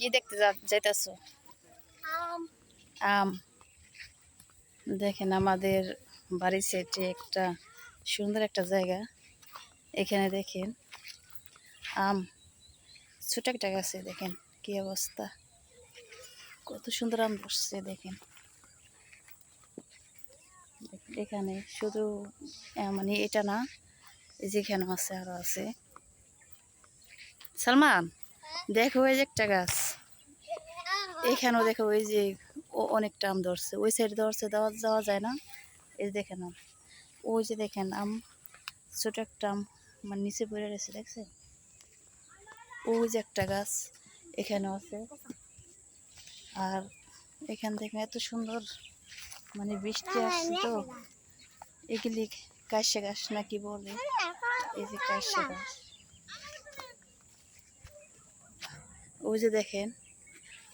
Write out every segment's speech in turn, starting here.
কি দেখতে যাইতেছো? আম। দেখেন আমাদের বাড়ির সাইডে একটা সুন্দর একটা জায়গা, এখানে দেখেন আম ছোট একটা গাছে দেখেন কি অবস্থা, কত সুন্দর আম ধরছে দেখেন। এখানে শুধু মানে এটা না, যেখানে আছে আরো আছে। সালমান দেখো ওই যে একটা গাছ, এখানেও দেখো ওই যে অনেকটা আম ধরছে, ওই সাইড ধরছে, যাওয়া যায় না। এই দেখেন আম, ওই যে দেখেন আম ছোট একটা আম মানে নিচে পড়ে রয়েছে দেখছেন। ওই যে একটা গাছ এখানেও আছে। আর এখান থেকে এত সুন্দর মানে বৃষ্টি আসছে তো, এগুলি কাশে গাছ নাকি বলে, এই যে কাশে গাছ। ওই যে দেখেন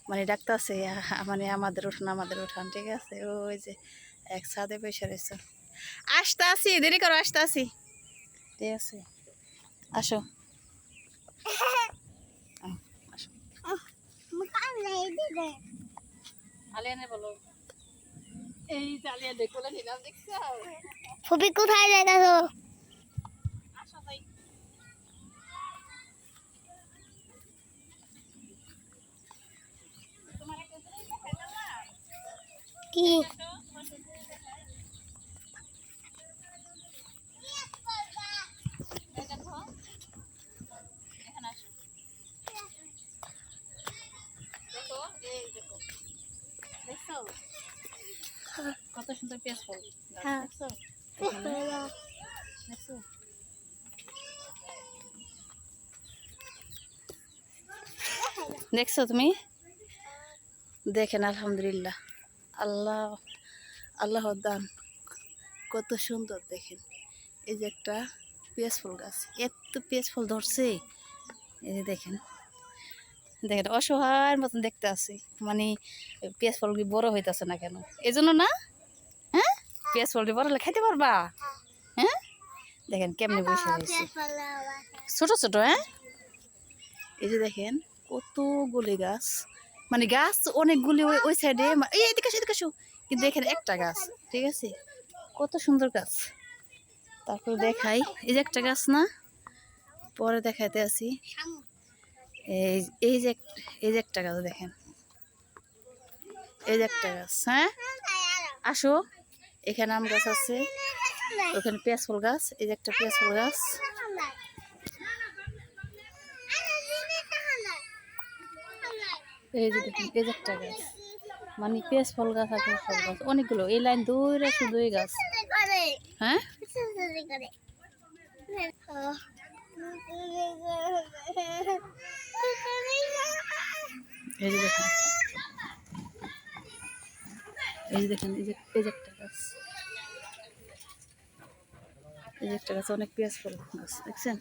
মানে ডাক্তার আছে মানে আমাদের উঠান ঠিক আছে। ওই যে এক ছাদে বসে রয়েছে, আসতে আসি, দেরি করো, আসতে আসি, ঠিক আছে আসো। ফুপি কোথায় যাইতাছো? কি কত সুন্দর পেঁয়াজ ফল দেখছো তুমি? দেখেন আলহামদুলিল্লাহ, আল্লাহ দান, কত সুন্দর দেখেন। এই যে একটা পেঁয়াজ ফুল গাছ, এত পেঁয়াজ ফুল ধরছে, এই যে দেখেন দেখেন অসহায়ের মতন দেখতে আছে, মানে পেঁয়াজ ফলগুলি বড় হইতেছে না কেন, এই জন্য না? হ্যাঁ, পেঁয়াজ ফলটি বড় হলে খাইতে পারবা। হ্যাঁ দেখেন কেমনি বসে রয়েছে ছোট ছোট। হ্যাঁ এই যে দেখেন কতগুলি গাছ, মানে গাছ অনেকগুলি ওই সাইডে, এই এদিকে আসো, কিন্তু এখানে একটা গাছ ঠিক আছে, কত সুন্দর গাছ। তারপর দেখাই, এই যে একটা গাছ না, পরে দেখাইতে আসি। এই এই যে এই যে একটা গাছ দেখেন, এই যে একটা গাছ। হ্যাঁ আসো, এখানে আম গাছ আছে, ওখানে পেঁয়াজ ফল গাছ, এই যে একটা পেঁয়াজ ফল গাছ। এই যে দেখেন এই যে একটা গাছ, মানে পেঁয়াজ ফল গাছ আছে, ফল গাছ অনেকগুলো, এই লাইন দূরে শুধু এই গাছ। হ্যাঁ এই যে দেখেন, এই যে দেখেন, এই যে একটা গাছ, এই যে একটা গাছ, অনেক পেঁয়াজ ফল গাছ দেখছেন।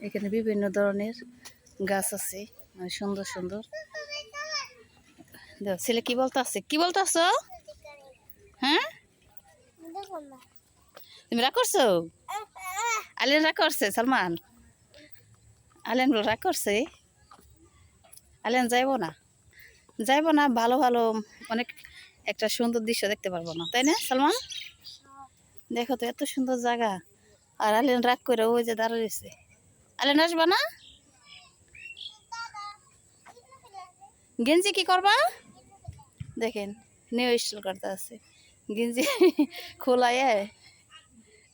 এখানে বিভিন্ন ধরনের গাছ আছে, মানে সুন্দর সুন্দর। দেখো ছেলে কি বলতে আছে, কি বলতে আছো? হ্যাঁ তুমি রাগ করছো? আলিয়ান রাগ করছে? সালমান আলিয়ান রাগ করছে? আলিয়ান যাইবো না, যাইবো না, ভালো ভালো অনেক একটা সুন্দর দৃশ্য দেখতে পারবো না, তাই না সালমান? দেখো তো এত সুন্দর জায়গা, আর আলিয়ান রাগ করে ওই যে দাঁড়িয়েছে। আলিয়ান আসবা না? গেঞ্জি কি করবা? দেখেন নিউ স্টাইল করতে আছে, গেঞ্জি খোলায়,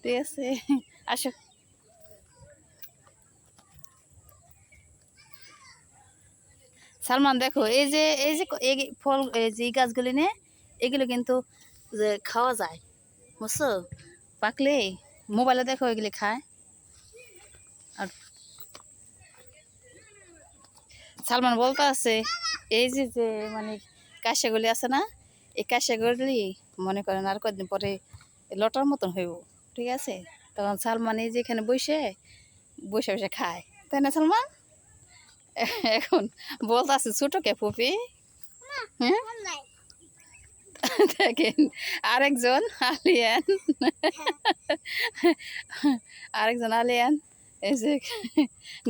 ঠিক আছে আসো। সালমান দেখো এই যে ফল, এই যে গাছগুলি নে, এগুলো কিন্তু যে খাওয়া যায় বুঝছো, পাকলে মোবাইলে দেখো এগুলি খায়। আর সালমান বলতে আছে এই যে যে মানে কাশিয়াগুলি আছে না, এই কাশিয়াগুলি মনে করেন আর কয়েকদিন পরে লটার মতন হইব, ঠিক আছে। তখন সালমান এই যে এখানে বসে বসে বসে খায়, তাই না সালমান? এখন বলতে আছে ছোট কে ফুপি। হ্যাঁ দেখেন আরেকজন আলিয়ান, আরেকজন আলিয়ান এই যে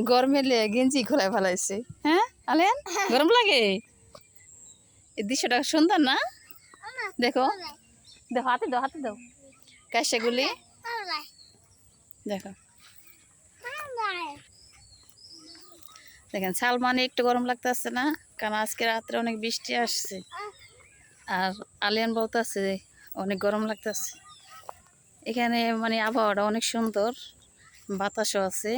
গরমে গেঞ্জি খোলায় ফেলাইছে। হ্যাঁ আলেন গরম লাগে? এই দৃশ্যটা সুন্দর না? দেখো দেখো, হাতে দাও, হাতে দাও কাশাগুলি। দেখো দেখেন, সালমানে একটু গরম লাগতেছে না, কারণ আজকে রাত্রে অনেক বৃষ্টি আসছে। আর আলিয়ান বলতেছে অনেক গরম লাগতেছে। এখানে মানে আবহাওয়াটা অনেক সুন্দর, বাতাসও আছে,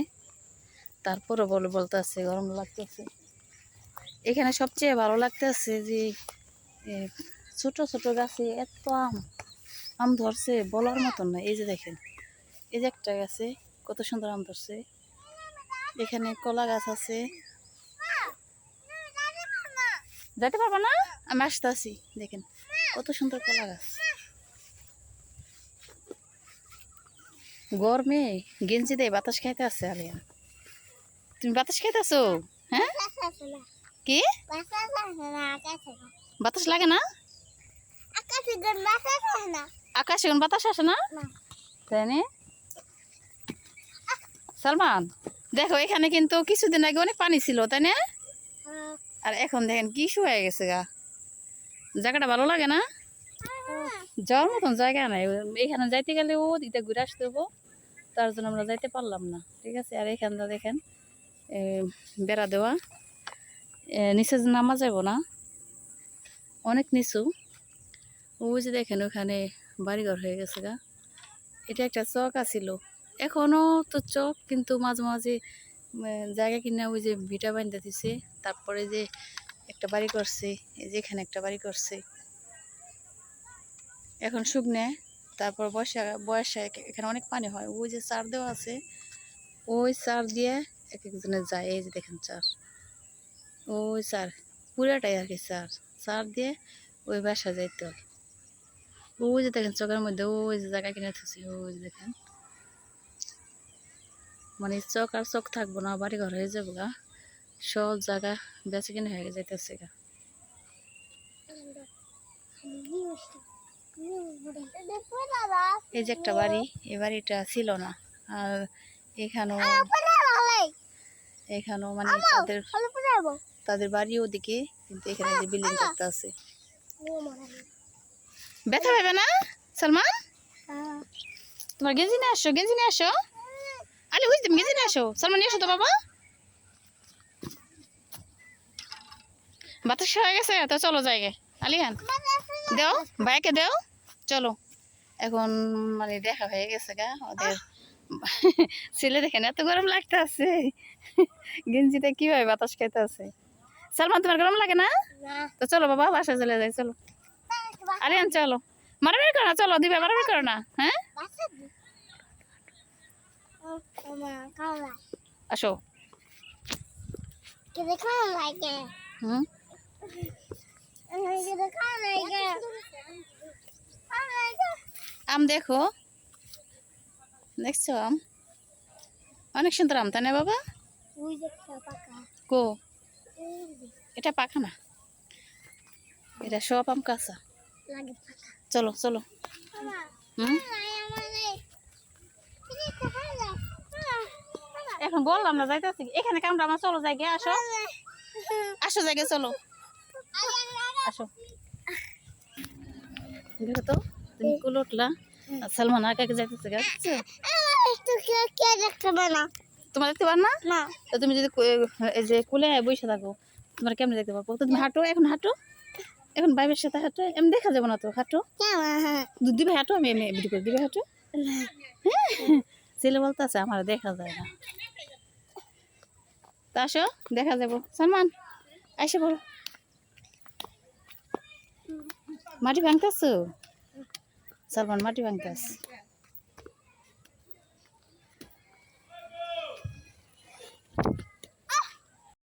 তারপরে বলতেছে গরম লাগতেছে। এখানে সবচেয়ে ভালো লাগতেছে যে ছোট ছোট গাছে এত আম ধরছে, বলার মতন না। এই যে দেখেন, এই যে একটা গাছে কত সুন্দর আম ধরছে। এখানে কলা গাছ আছে। যেতে পারবো না, আমি আসতেছি। দেখেন কত সুন্দর কলা গাছ। গরমে গেঞ্জি দিয়ে বাতাস খাইতে আছে আলিয়া। তুমি বাতাস খাইতেছো? হ্যাঁ, কি বাতাস লাগে না? আকাশে কোন বাতাস আসে না, তাই না? সালমান দেখো, এখানে কিন্তু কিছুদিন আগে অনেক পানি ছিল, তাই না? আর এখন দেখেন কি শুয়ে গেছে গা। জায়গাটা ভালো লাগে না? যাওয়ার মতন জায়গা নাই। এখানে যাইতে গেলে ও দিকটা ঘুরে আসতে হবো, তার জন্য আমরা যাইতে পারলাম না। ঠিক আছে। আর এখানটা দেখেন বেড়া দেওয়া, নিচে নামা যাব না, অনেক নিচু। ওই যে দেখেন ওখানে বাড়িঘর হয়ে গেছে গা। এটা একটা চক আছিল, এখনো তো চক, কিন্তু মাঝে মাঝে জায়গা কিনা ওই যে ভিটা বান্ধা দিছে। তারপরে যে একটা বাড়ি করছে, এই যে এখানে একটা বাড়ি করছে, এখন শুকনে। তারপর বর্ষা এখানে অনেক পানি হয়। ওই যে চার দেওয়া আছে, ওই চার দিয়ে এক একজনের যায়। এই যে দেখেন চার, ওই চার পুরাটাই আর কি চার চার দিয়ে ওই বাসা যাইতে হয়। ওই যে দেখেন চকের মধ্যে ওই যে জায়গা কিনে থুছি, ওই যে দেখেন। মানে চক আর চক থাকবো না, বাড়ি ঘর হয়ে যাবো গা, সব জায়গা বেঁচে কিনে হয়ে যাইতেছে গা। এই যে একটা বাড়ি, এই বাড়িটা ছিল না। আর এখানেও মানে তাদের বাড়ি ওদিকে, কিন্তু এখানে যে বিল্ডিং করতে আছে। ব্যথা পাবে না সালমান? তোমার গেঞ্জি নিয়ে আসো, গেঞ্জি নিয়ে আসো। আরে ওই তুমি গেঞ্জি নিয়ে আসো, সালমান নিয়ে আসো তো বাবা। বাতাস হয়ে গেছে তো, চলো জায়গায়। আলিয়ান দেও, ভাইকে দেও, চলো। এখন মানে দেখা হয়ে গেছে গা ওদের। ছেলে দেখেন এত গরম লাগতে আছে, গেঞ্জিতে কিভাবে বাতাস খাইতে আছে। সালমান তোমার গরম লাগে না? তো চলো বাবা, বাসায় চলে যাই, চলো। আলিয়ান চলো, মারামারি করো না, চলো দিবে, মারামারি করো না। হ্যাঁ আসো। হুম, আম দেখো, দেখছো আম অনেক সুন্দর আম, তাই না বাবা? কো এটা পাকা না, এটা সব আম কাঁচা। চলো চলো। হুম, এখন বললাম না যাইতেছি, এখানে কামড়া আমার, চলো জায়গায় আসো, আসো জায়গায় চলো, আসো। দেখো তো, তুমি কুল উঠলা, আর সালমান আগে যাইতেছে গা। তোমার দেখতে পার না? তো তুমি যদি এই যে কুলে বসে থাকো, তোমার কেমনে দেখতে পাবো? তো তুমি হাঁটো, এখন হাঁটো, এখন বাইবের সাথে হাঁটো, এমনি দেখা যাবো না তো, হাঁটো। দুধ দিবে, হাঁটো, আমি এমনি ভিডিও করে দিবে, হাঁটো। ছেলে বলতে আছে আমার দেখা যায় না, তা আসো দেখা যাবো। সালমান আসে বলো, মাটি ভাঙতেছো? সালমান মাটি ভাঙতেছে।